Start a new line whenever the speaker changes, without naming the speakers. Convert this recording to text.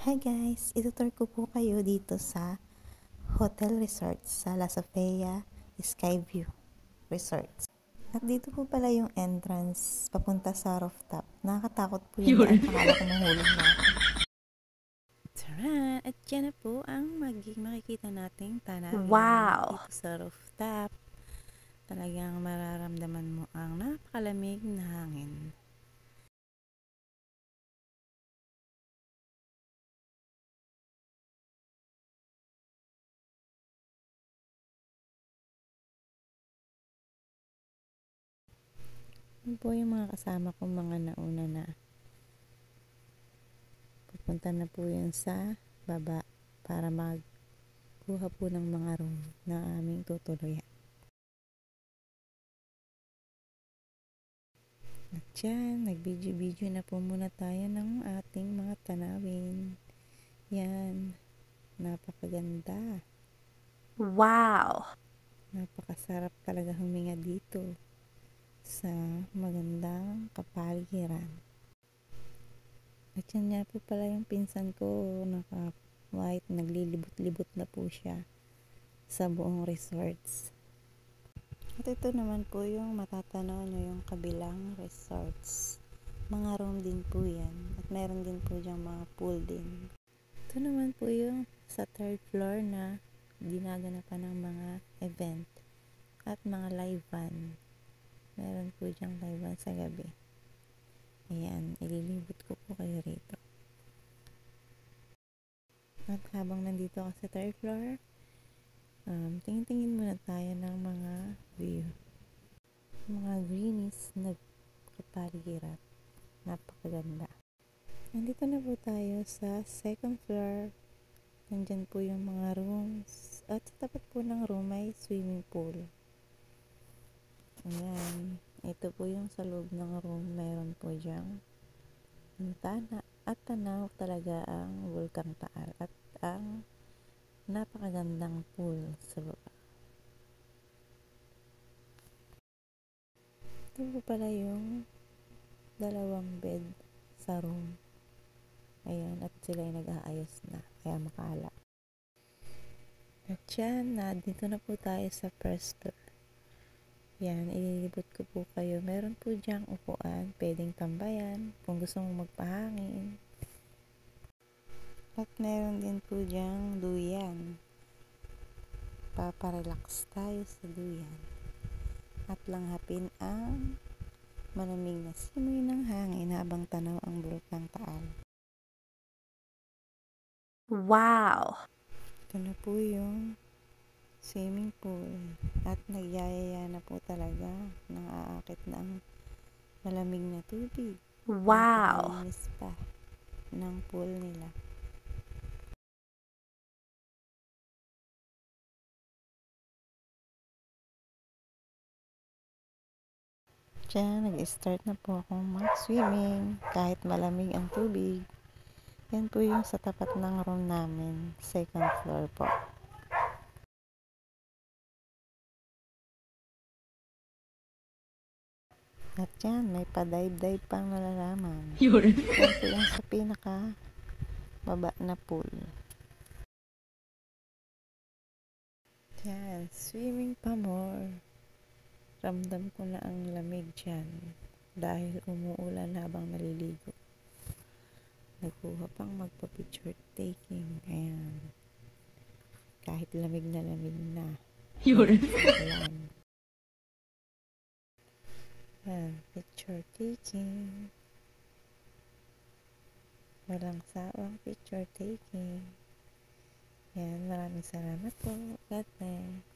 Hi guys! Itutur ko po kayo dito sa Hotel Resort sa La Sofia Skyview Resorts. At dito po pala yung entrance papunta sa rooftop. Nakakatakot po yun dahil akala ko mahulog na ako. Tara! At yan na po ang makikita nating tanawin dito sa rooftop. Talagang mararamdaman mo ang napakalamig na hangin. Yun po yung mga kasama kong mga nauna na. Pupunta na po yun sa baba para magkuha po ng mga room na aming tutuluyan. At yan, nag-video-video na po muna tayo ng ating mga tanawin. Yan, napakaganda. Wow! Napakasarap talaga huminga dito sa magandang kapaligiran. At yan nga po pala yung pinsan ko, naka-white, naglilibot-libot na po siya sa buong resorts. At ito naman po yung matatanaw nyo yung kabilang resorts. Mga room din po yan. At meron din po diyang mga pool din. Ito naman po yung sa third floor na ginaganapan ng mga event at mga live band. Meron po diyang live band sa gabi. Ayan, ililibot ko po kayo rito. At habang nandito ako sa third floor, tingin-tingin muna tayo ng mga view. Mga greenies na kapaligiran. Napakaganda. Nandito na po tayo sa second floor. Nandyan po yung mga rooms. At sa tapat po ng room ay swimming pool. Ayan. Ito po yung sa loob ng room. Meron po diyang bintana at tanaw talaga ang Bulkang Taal at ang napakagandang pool sa baba. Ito po pala yung dalawang bed sa room. Ayan, at sila ay nag-aayos na kaya makala. At yan, dito na po tayo sa first floor. Yan, ililibot ko po kayo. Meron po diyang upuan, pwedeng tambayan kung gusto mong magpahangin. At meron din po diyang duyan. Paparelax tayo sa duyan. At langhapin ang malamig na simoy ng hangin habang tanaw ang Bulkang Taal. Wow! Ito na po yung swimming pool at nagyayaya na po talaga nang aakit na ang malamig na tubig. Wow! Napakalinis pa ng pool nila. Diyan, nag-start na po akong mag-swimming kahit malamig ang tubig. Yan po yung sa tapat ng room namin, second floor po. At yan, may pa-dive-dive pang nalalaman. Yan po yung sa pinaka baba na pool. Yan, swimming pa more. Ramdam ko na ang lamig dyan dahil umuulan habang naliligo. Nagkuha pang magpa-picture taking. Ayan. Kahit lamig na ulan. Ayan, picture taking. Walang sawang picture taking. Yan, maraming salamat po. God bless.